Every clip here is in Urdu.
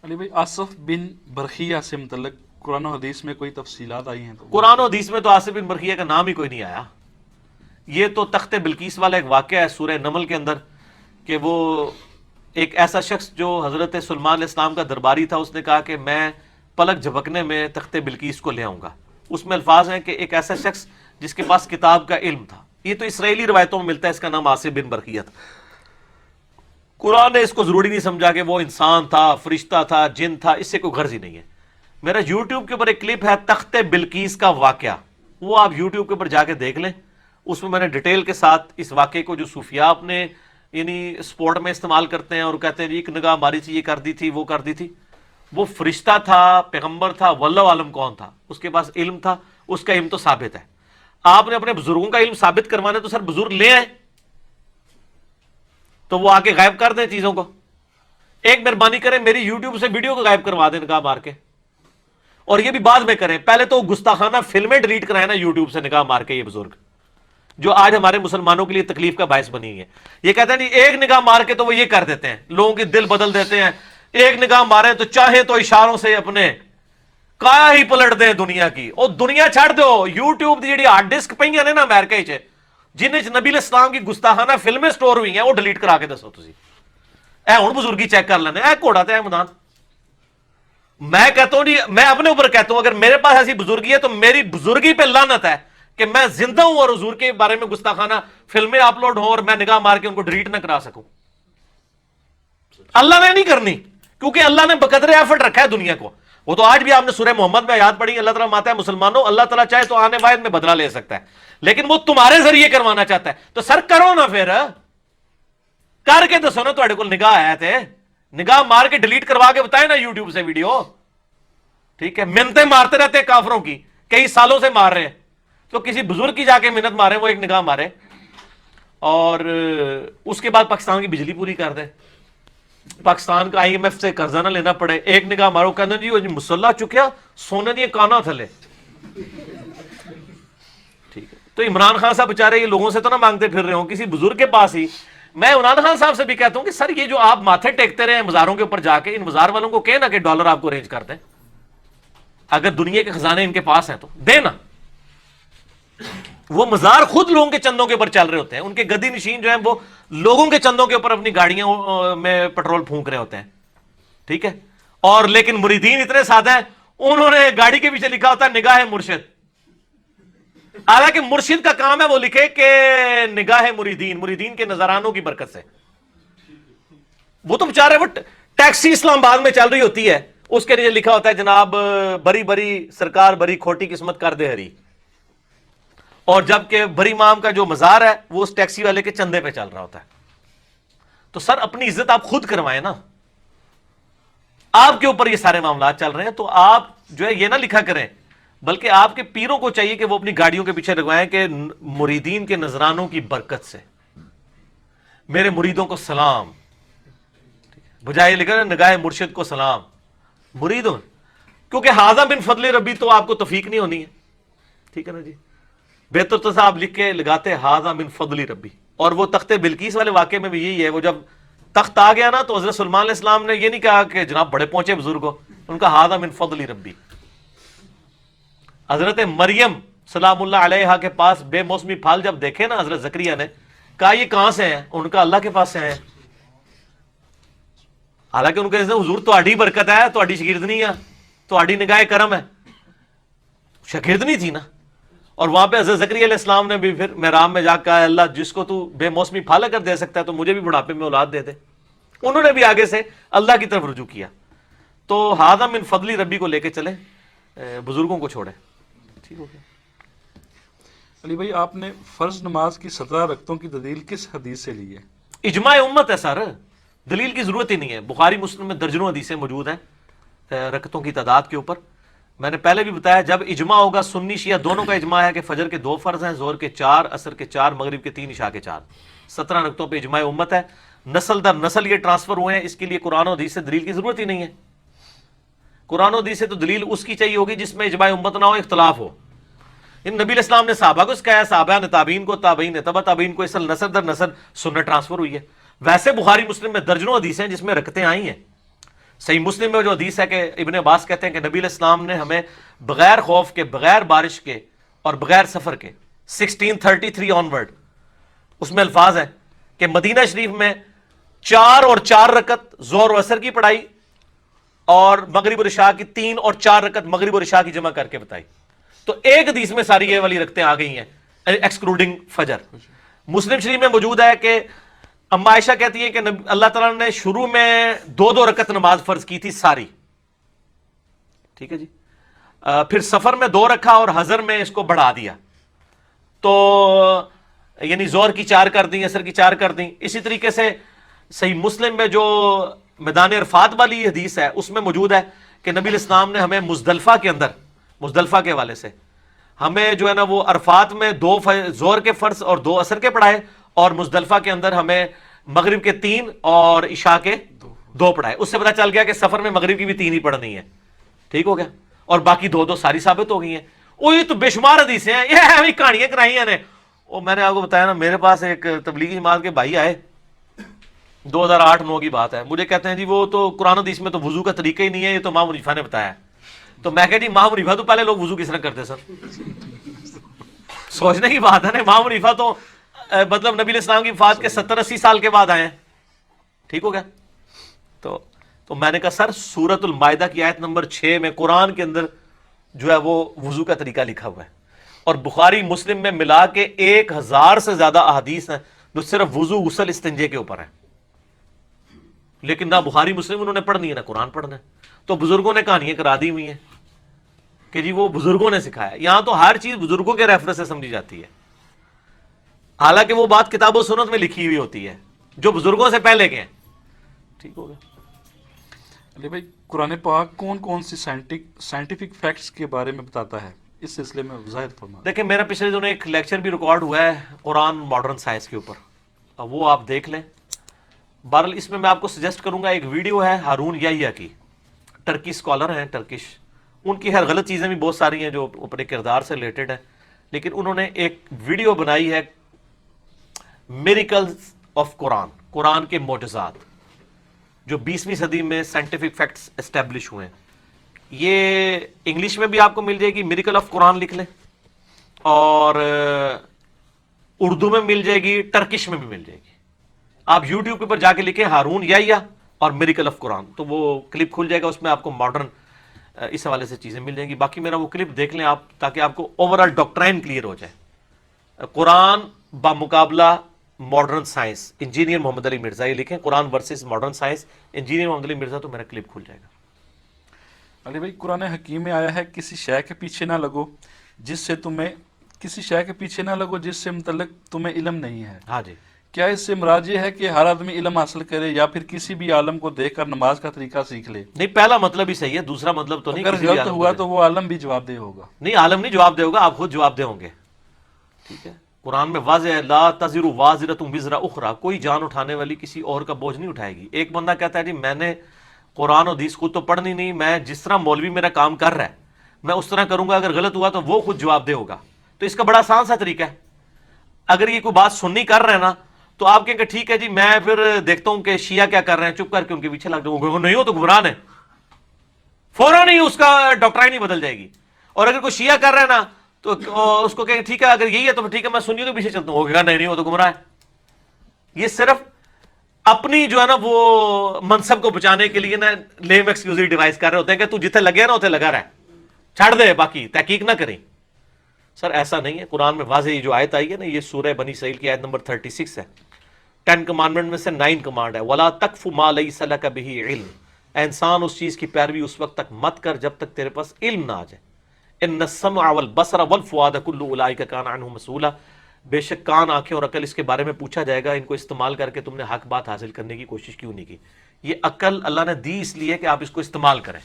علی بھائی آصف بن برخیہ سے متعلق قرآن و حدیث میں کوئی تفصیلات آئی ہیں؟ تو قرآن و حدیث میں تو آصف بن برخیہ کا نام ہی کوئی نہیں آیا. یہ تو تخت بلقیس والا ایک واقعہ ہے سورہ نمل کے اندر، کہ وہ ایک ایسا شخص جو حضرت سلیمان علیہ السلام کا درباری تھا، اس نے کہا کہ میں پلک جھپکنے میں تخت بلقیس کو لے آؤں گا. اس میں الفاظ ہیں کہ ایک ایسا شخص جس کے پاس کتاب کا علم تھا. یہ تو اسرائیلی روایتوں میں ملتا ہے، اس کا نام آصف بن برخیہ تھا. قرآن نے اس کو ضروری نہیں سمجھا کہ وہ انسان تھا، فرشتہ تھا، جن تھا، اس سے کوئی غرض ہی نہیں ہے. میرا یوٹیوب کے اوپر ایک کلپ ہے تخت بلقیس کا واقعہ، وہ آپ یوٹیوب کے اوپر جا کے دیکھ لیں. اس میں نے ڈیٹیل کے ساتھ اس واقعے کو، جو صوفیاء اپنے یعنی سپورٹ میں استعمال کرتے ہیں اور کہتے ہیں ایک نگاہ ماری تھی، یہ کر دی تھی، وہ کر دی تھی، وہ فرشتہ تھا، پیغمبر تھا، واللہ عالم کون تھا، اس کے پاس علم تھا. اس کا علم تو ثابت ہے. آپ نے اپنے بزرگوں کا علم ثابت کروانا تو سر بزرگ لے آئے، تو وہ آ کے غائب کر دیں چیزوں کو. ایک مہربانی کریں، میری یوٹیوب سے ویڈیو کو غائب کروا دیں نگاہ مار کے، اور یہ بھی بعد میں کریں. پہلے تو گستاخانہ فلمیں ڈیلیٹ کرائیں نا یوٹیوب سے نگاہ مار کے. یہ بزرگ جو آج ہمارے مسلمانوں کے لیے تکلیف کا باعث بنی ہے، یہ کہتے ہیں نہیں ایک نگاہ مار کے تو وہ یہ کر دیتے ہیں، لوگوں کے دل بدل دیتے ہیں. ایک نگاہ ماریں تو چاہیں تو اشاروں سے اپنے کایا ہی پلٹ دیں دنیا کی. اور دنیا چھڑ دو، یوٹیوب دی جڑی ہارڈ ڈسک پئی ہیں نا امریکہ وچ، جن نبی علیہ السلام کی گستاخانہ فلمیں سٹور ہوئی ہیں، وہ ڈیلیٹ کرا کے دسو تسی. اے ہن بزرگی چیک کر لینے، اے گھوڑا تے اے مدان. میں کہتا ہوں جی، میں اپنے اوپر کہتا ہوں، اگر میرے پاس ایسی بزرگی ہے تو میری بزرگی پہ لعنت ہے کہ میں زندہ ہوں اور حضور کے بارے میں گستاخانہ فلمیں اپلوڈ ہوں اور میں نگاہ مار کے ان کو ڈیلیٹ نہ کرا سکوں. اللہ نے نہیں کرنی، کیونکہ اللہ نے بقدر ایفرٹ رکھا ہے دنیا کو. وہ تو آج بھی آپ نے سورہ محمد میں آیات پڑھی، اللہ تعالیٰ ماتا ہے مسلمانوں، اللہ تعالیٰ چاہے تو آنے واحد میں بدلہ لے سکتا ہے، لیکن وہ تمہارے ذریعے کروانا چاہتا ہے. تو سر کرو نا، پھر کر کے دسو نا تھوڑے کو نگاہ ہے تے، نگاہ مار کے ڈیلیٹ کروا کے بتائے نا یوٹیوب سے ویڈیو. ٹھیک ہے، منتیں مارتے رہتے ہیں کافروں کی، کئی سالوں سے مار رہے ہیں، تو کسی بزرگ کی جا کے منت مارے، وہ ایک نگاہ مارے اور اس کے بعد پاکستان کی بجلی پوری کر دے، پاکستان کا IMF سے قرضہ نہ لینا پڑے. ایک نگاہ مارو، کہنا جی وہ مسلح چکیا سونے دیے کانا تھلے. ٹھیک ہے، تو عمران خان صاحب بےچارے یہ لوگوں سے تو نہ مانگتے پھر رہے ہوں، کسی بزرگ کے پاس ہی. میں عمران خان صاحب سے بھی کہتا ہوں کہ سر یہ جو آپ ماتھے ٹیکتے رہے ہیں مزاروں کے اوپر جا کے، ان مزار والوں کو کہنا کہ ڈالر آپ کو ارینج کر دیں. اگر دنیا کے خزانے ان کے پاس ہیں تو دینا. وہ مزار خود لوگوں کے چندوں کے اوپر چل رہے ہوتے ہیں، ان کے گدی نشین جو ہیں وہ لوگوں کے چندوں کے اوپر اپنی گاڑیوں میں پٹرول پھونک رہے ہوتے ہیں. ٹھیک ہے، اور لیکن مریدین اتنے سادہ ہیں، انہوں نے گاڑی کے پیچھے لکھا ہوتا ہے نگاہ مرشد. حالانکہ مرشد کا کام ہے وہ لکھے کہ نگاہ مریدین، مریدین کے نظرانوں کی برکت سے. وہ تو بےچارے وہ ٹیکسی اسلام آباد میں چل رہی ہوتی ہے، اس کے نیچے لکھا ہوتا ہے جناب بری بری سرکار بری کھوٹی قسمت کر دے ہری. اور جبکہ بری امام کا جو مزار ہے وہ اس ٹیکسی والے کے چندے پہ چل رہا ہوتا ہے. تو سر اپنی عزت آپ خود کروائیں نا، آپ کے اوپر یہ سارے معاملات چل رہے ہیں، تو آپ جو ہے یہ نہ لکھا کریں، بلکہ آپ کے پیروں کو چاہیے کہ وہ اپنی گاڑیوں کے پیچھے لگوائیں کہ مریدین کے نذرانوں کی برکت سے میرے مریدوں کو سلام، بجائے لکھا نگاہ مرشد کو سلام مریدوں. کیونکہ حاضہ بن فضل ربی تو آپ کو توفیق نہیں ہونی ہے. ٹھیک ہے نا جی، بہتر تو صاحب لکھ کے لگاتے حاضہ بن فضل ربی. اور وہ تخت بلقیس والے واقعے میں بھی یہی ہے، وہ جب تخت آ گیا نا تو حضرت سلیمان علیہ السلام نے یہ نہیں کہا کہ جناب بڑے پہنچے بزرگ ہو، ان کا حاضہ من فضل ربی. حضرت مریم سلام اللہ علیہا کے پاس بے موسمی پھل جب دیکھے نا حضرت زکریا نے، کہا یہ کہاں سے ہیں؟ ان کا اللہ کے پاس سے ہیں. حالانکہ ان کے حضور تہاڈی برکت ہے، تہاڈی شاگردنی ہے، تہاڈی نگاہ کرم ہے. شاگردنی تھی نا. اور وہاں پہ حضرت زکریا علیہ السلام نے بھی پھر محراب میں جا کے کہا اللہ جس کو تو بے موسمی پھل اگر دے سکتا ہے تو مجھے بھی بڑھاپے میں اولاد دے دے. انہوں نے بھی آگے سے اللہ کی طرف رجوع کیا. تو حاضہ من فضلی ربی کو لے کے چلیں، بزرگوں کو چھوڑیں. ٹھیک ہو گیا. علی بھائی آپ نے فرض نماز کی 17 رکعتوں کی دلیل کس حدیث سے لی ہے؟ اجماع امت ہے سر، دلیل کی ضرورت ہی نہیں ہے. بخاری مسلم میں درجنوں حدیثیں موجود ہیں رکعتوں کی تعداد کے اوپر. میں نے پہلے بھی بتایا جب اجماع ہوگا، سنی شیعہ دونوں کا اجماع ہے کہ فجر کے 2 فرض ہیں، ظہر کے 4، عصر کے 4، مغرب کے 3، عشاء کے 4. 17 رکعتوں پہ اجماع امت ہے. نسل در نسل یہ ٹرانسفر ہوئے ہیں، اس کے لیے قرآن و حدیث سے دلیل کی ضرورت ہی نہیں ہے. قرآن و حدیث سے تو دلیل اس کی چاہیے ہوگی جس میں اجماع امت نہ ہو، اختلاف ہو. نبی علیہ السلام نے صحابہ کو سکھایا، صحابہ نے تابعین کو، تابعین نے تبع تابعین کو، اس نسل در نسل سنت ٹرانسفر ہوئی ہے. ویسے بخاری مسلم میں درجنوں حدیث ہیں جس میں رکعتیں آئی ہیں. صحیح مسلم میں جو حدیث ہے کہ ابن عباس کہتے ہیں کہ نبی علیہ السلام نے ہمیں بغیر خوف کے، بغیر بارش کے اور بغیر سفر کے 1633 آنورڈ، اس میں الفاظ ہیں کہ مدینہ شریف میں 4 اور 4 رکعت ظہر و عصر کی پڑھائی اور مغرب اور عشاء کی 3 اور 4 رکعت مغرب اور عشاء کی جمع کر کے بتائی. تو ایک حدیث میں ساری یہ والی رکعتیں آ گئی ہیں ایکسکلوڈنگ فجر. مسلم شریف میں موجود ہے کہ اما عائشہ کہتی ہے کہ اللہ تعالیٰ نے شروع میں 2 رکعت نماز فرض کی تھی ساری، ٹھیک ہے جی، پھر سفر میں 2 رکھا اور حضر میں اس کو بڑھا دیا، تو یعنی زور کی 4 کر دیں، عصر کی 4 کر دیں. اسی طریقے سے صحیح مسلم میں جو میدان عرفات والی حدیث ہے اس میں موجود ہے کہ نبی علیہ السلام نے ہمیں مزدلفہ کے اندر، مزدلفہ کے حوالے سے ہمیں جو ہے نا وہ عرفات میں 2 زور کے فرض اور 2 عصر کے پڑھائے، اور مزدلفہ کے اندر ہمیں مغرب کے 3 اور عشاء کے 2 پڑھائے. اس سے پتہ چل گیا کہ سفر میں مغرب کی بھی 3 ہی پڑھنی ہے، ٹھیک ہو گیا، اور باقی 2 ساری ثابت ہو گئی ہیں. وہ یہ تو بے شمار حدیثیں ہیں، یہ کہانیاں کرائی ہیں نے. وہ میں نے آپ کو بتایا نا، میرے پاس ایک تبلیغی جماعت کے بھائی آئے، 2008-9 کی بات ہے، مجھے کہتے ہیں جی وہ تو قرآن حدیث میں تو وضو کا طریقہ ہی نہیں ہے، یہ تو امام حنیفہ نے بتایا ہے. تو میں کہا جی امام حنیفہ تو پہلے لوگ وضو کس طرح کرتے سر؟ سوچنے کی بات ہے نا، امام حنیفہ تو مطلب نبی علیہ السلام کی وفات کے 70-80 سال کے بعد آئے ہیں، ٹھیک ہو گیا. تو میں نے کہا سر سورۃ المائدہ کی آیت نمبر 6 میں قرآن کے اندر جو ہے وہ وضو کا طریقہ لکھا ہوا ہے، اور بخاری مسلم میں ملا کے 1000 سے زیادہ احادیث ہیں جو صرف وضو غسل استنجے کے اوپر ہیں. لیکن نہ بخاری مسلم انہوں نے پڑھنی ہے نہ قرآن پڑھنا ہے. تو بزرگوں نے کہانیاں کرا دی ہوئی ہیں کہ جی وہ بزرگوں نے سکھایا. یہاں تو ہر چیز بزرگوں کے ریفرنس سے سمجھی جاتی ہے، حالانکہ وہ بات کتاب و سنت میں لکھی ہوئی ہوتی ہے جو بزرگوں سے پہلے کے ہیں، ٹھیک ہوگا. علی بھائی قرآن پاک کون کون سی سائنٹیفک فیکٹس کے بارے میں بتاتا ہے، اس سلسلے میں وضاحت فرمائیں. دیکھیں میرا پچھلے دنوں ایک لیکچر بھی ریکارڈ ہوا ہے قرآن ماڈرن سائنس کے اوپر، اب وہ آپ دیکھ لیں. بہرحال اس میں آپ کو سجیسٹ کروں گا، ایک ویڈیو ہے ہارون یحییٰ کی، ٹرکی اسکالر ہیں، ٹرکش. ان کی ہر غلط چیزیں بھی بہت ساری ہیں جو اپنے کردار سے ریلیٹڈ ہیں، لیکن انہوں نے ایک ویڈیو بنائی ہے میریکلز آف قرآن، قرآن کے معجزات جو 20ویں صدی میں سائنٹیفک فیکٹس اسٹیبلش ہوئے ہیں. یہ انگلش میں بھی آپ کو مل جائے گی، میریکل آف قرآن لکھ لیں، اور اردو میں مل جائے گی، ٹرکش میں بھی مل جائے گی. آپ یوٹیوب کے اوپر جا کے لکھیں ہارون یحییٰ اور میریکل آف قرآن، تو وہ کلپ کھل جائے گا، اس میں آپ کو ماڈرن اس حوالے سے چیزیں مل جائیں گی. باقی میرا وہ کلپ دیکھ لیں آپ، تاکہ آپ کو اوور آل ڈاکٹرائن کلیئر ہو جائے. قرآن بمقابلہ ماڈرن سائنس، انجینئر محمد علی مرزا، یہ لکھیں قرآن ورسز ماڈرن سائنس انجینئر محمد علی مرزا، تو میرا کلپ کھل جائے گا. علی بھائی قرآن حکیم میں آیا ہے کسی شے کے پیچھے نہ لگو جس سے متعلق تمہیں علم نہیں ہے. ہاں جی. کیا اس سے مراد یہ ہے کہ ہر آدمی علم حاصل کرے یا پھر کسی بھی عالم کو دیکھ کر نماز کا طریقہ سیکھ لے؟ نہیں، پہلا مطلب ہی صحیح ہے، دوسرا مطلب تو نہیں. اگر غلط ہوا تو وہ عالم بھی جواب دہ ہوگا. نہیں، عالم نہیں جواب دے ہوگا، آپ خود جواب دے ہوں گے. ٹھیک ہے، قرآن میں واضح ہے لا تزر وازرۃ وزر اخری، کوئی جان اٹھانے والی کسی اور کا بوجھ نہیں اٹھائے گی. ایک بندہ کہتا ہے جی میں نے قرآن و حدیث خود تو پڑھنی نہیں، میں جس طرح مولوی میرا کام کر رہا ہے میں اس طرح کروں گا، اگر غلط ہوا تو وہ خود جواب دے ہوگا. تو اس کا بڑا آسان سا طریقہ ہے. اگر یہ کوئی بات سننی کر رہے ہیں نا تو آپ کہیں کہ ٹھیک ہے جی میں پھر دیکھتا ہوں کہ شیعہ کیا کر رہے ہیں، چپ کر کے ان کے پیچھے لگ جاؤں، نہیں ہو تو گمراہ ہے، فوراً ہی اس کا ڈاکٹرائن ہی بدل جائے گی. اور اگر کوئی شیعہ کر رہے ہیں نا تو اس کو کہیں ٹھیک ہے اگر یہی ہے تو ٹھیک ہے میں سنیوں کے پیچھے چلتا ہوں، ہوگا نہیں ہو تو گمراہ ہے. یہ صرف اپنی جو ہے نا وہ منصب کو بچانے کے لیے نا لیم ایکسکیوز ڈیوائز کر رہے ہوتے ہیں کہ تو جتنے لگے نا اتنے لگا رہا ہے، چھڑ دے، باقی تحقیق نہ کریں. سر ایسا نہیں ہے. قرآن میں واضح جو آیت آئی ہے نا، یہ سورہ بنی اسرائیل کی آیت نمبر 36 ہے. 10 کمانڈمنٹ میں سے 9 کمانڈ ہے، وَلَا تَقْفُ مَا لَيْسَ لَكَ بِهِ عِلْمٌ، اے انسان اس چیز کی پیروی اس وقت تک مت کر جب تک تیرے پاس علم نہ آ جائے. ان السمع والبصر والفؤاد كل اولئک کان عنہ مسئولا، بے شک کان، آنکھیں اور عقل اس کے بارے میں پوچھا جائے گا، ان کو استعمال کر کے تم نے حق بات حاصل کرنے کی کوشش کیوں نہیں کی. یہ عقل اللہ نے دی اس لیے کہ آپ اس کو استعمال کریں.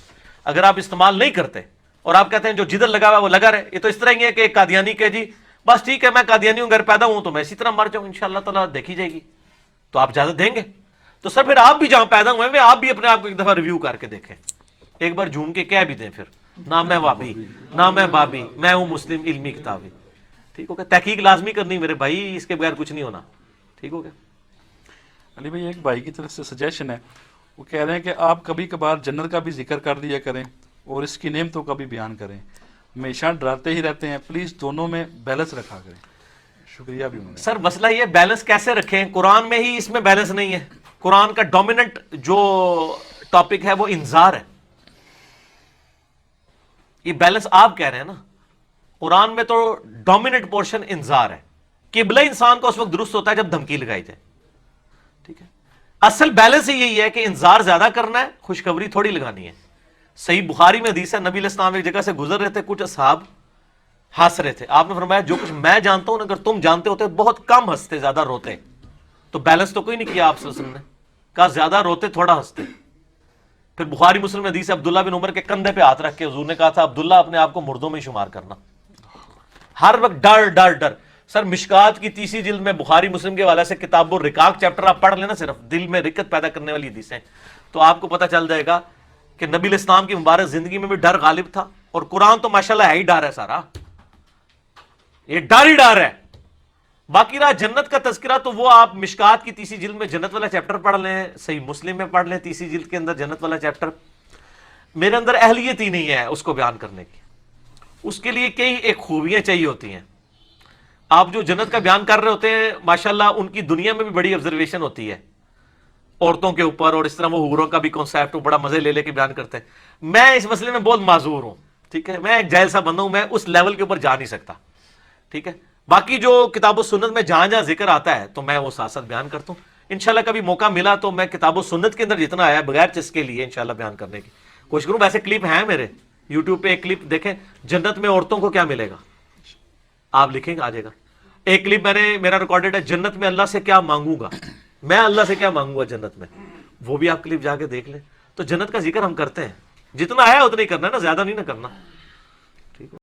اگر آپ استعمال نہیں کرتے اور آپ کہتے ہیں جو جدھر لگا ہوا وہ لگا رہے، یہ تو اس طرح ہی ہے کہ ایک قادیانی کہ جی بس ٹھیک ہے میں قادیانی ہوں، گھر پیدا ہوں تو میں اسی طرح مر جاؤں، انشاءاللہ تعالیٰ دیکھی جائے گی. تو آپ اجازت دیں گے؟ تو سر پھر آپ بھی جہاں پیدا ہوئے ہیں آپ بھی اپنے آپ کو ایک دفعہ ریویو کر کے دیکھیں، ایک بار جھوم کے کہہ بھی دیں پھر نہ میں وابی نہ میں بابی، میں ہوں مسلم علمی کتابی. ٹھیک ہو گیا؟ تحقیق لازمی کرنی میرے بھائی، اس کے بغیر کچھ نہیں ہونا. ٹھیک ہو گیا؟ علی بھائی ایک بھائی کی طرف سے سجیشن ہے، وہ کہہ رہے ہیں کہ آپ کبھی کبھار جنت کا بھی ذکر کر دیا کریں اور اس کی نعمتوں کا بھی بیان کریں، ہمیشہ ڈراتے ہی رہتے ہیں، پلیز دونوں میں بیلنس رکھا کریں۔ شکریہ بھی انہوں نے۔ سر مسئلہ یہ بیلنس کیسے رکھیں؟ قرآن میں ہی اس میں بیلنس نہیں ہے۔ قرآن کا ڈومیننٹ جو ٹاپک ہے وہ انذار ہے۔ یہ بیلنس آپ کہہ رہے ہیں نا، قرآن میں تو ڈومیننٹ پورشن انذار ہے۔ قبلہ انسان کو اس وقت درست ہوتا ہے جب دھمکی لگائی جائے، ٹھیک ہے؟ اصل بیلنس ہی یہی ہے کہ انذار زیادہ کرنا ہے، خوشخبری تھوڑی لگانی ہے۔ صحیح بخاری میں حدیث ہے، نبی علیہ السلام ایک جگہ سے گزر رہے تھے، کچھ اصحاب ہنس رہے تھے، آپ نے فرمایا جو کچھ میں جانتا ہوں اگر تم جانتے ہوتے بہت کم ہنستے زیادہ روتے۔ تو بیلنس تو کوئی نہیں کیا آپ صلی اللہ علیہ وسلم نے، کہا زیادہ روتے تھوڑا ہنستے۔ پھر بخاری مسلم میں حدیث ہے، عبداللہ بن عمر کے کندھے پہ ہاتھ رکھ کے حضور نے کہا تھا عبداللہ اپنے آپ کو مردوں میں شمار کرنا، ہر وقت ڈر ڈر ڈر۔ سر مشکات کی تیسری جلد میں بخاری مسلم کے حوالے سے کتاب الرقاق چیپٹر آپ پڑھ لینا، صرف دل میں رکت پیدا کرنے والی حدیثیں، تو آپ کو پتہ چل جائے گا کہ نبی علیہ السلام کی مبارک زندگی میں بھی ڈر غالب تھا، اور قرآن تو ماشاءاللہ ہے ہی ڈر ہے، سارا یہ ڈر ہی ڈر ہے۔ باقی رہا جنت کا تذکرہ، تو وہ آپ مشکات کی تیسری جلد میں جنت والا چیپٹر پڑھ لیں، صحیح مسلم میں پڑھ لیں تیسری جلد کے اندر جنت والا چیپٹر۔ میرے اندر اہلیت ہی نہیں ہے اس کو بیان کرنے کی، اس کے لیے کئی ایک خوبیاں چاہیے ہوتی ہیں۔ آپ جو جنت کا بیان کر رہے ہوتے ہیں ماشاءاللہ ان کی دنیا میں بھی بڑی آبزرویشن ہوتی ہے عورتوں کے اوپر، اور اس طرح وہ حوروں کا بھی کانسیپٹ بڑا مزے لے لے کے بیان کرتے ہیں۔ میں اس مسئلے میں بہت معذور ہوں، ٹھیک ہے، میں ایک جاہل سا بندہ ہوں، میں اس لیول کے اوپر جا نہیں سکتا، ٹھیک ہے۔ باقی جو کتاب و سنت میں جہاں جہاں ذکر آتا ہے تو میں وہ ساتھ ساتھ بیان کرتا ہوں۔ انشاءاللہ کبھی موقع ملا تو میں کتاب و سنت کے اندر جتنا آیا بغیر چس کے لیے انشاءاللہ بیان کرنے کی کوشش کروں۔ ویسے کلپ ہیں میرے یوٹیوب پہ، ایک کلپ دیکھیں جنت میں عورتوں کو کیا ملے گا، آپ لکھیں گے آ جائے گا۔ ایک کلپ میرا ریکارڈڈ ہے، جنت میں اللہ سے کیا مانگوں گا، میں اللہ سے کیا مانگوں گا جنت میں، وہ بھی آپ کلپ جا کے دیکھ لیں۔ تو جنت کا ذکر ہم کرتے ہیں، جتنا ہے اتنا ہی کرنا ہے نا، زیادہ نہیں نہ کرنا۔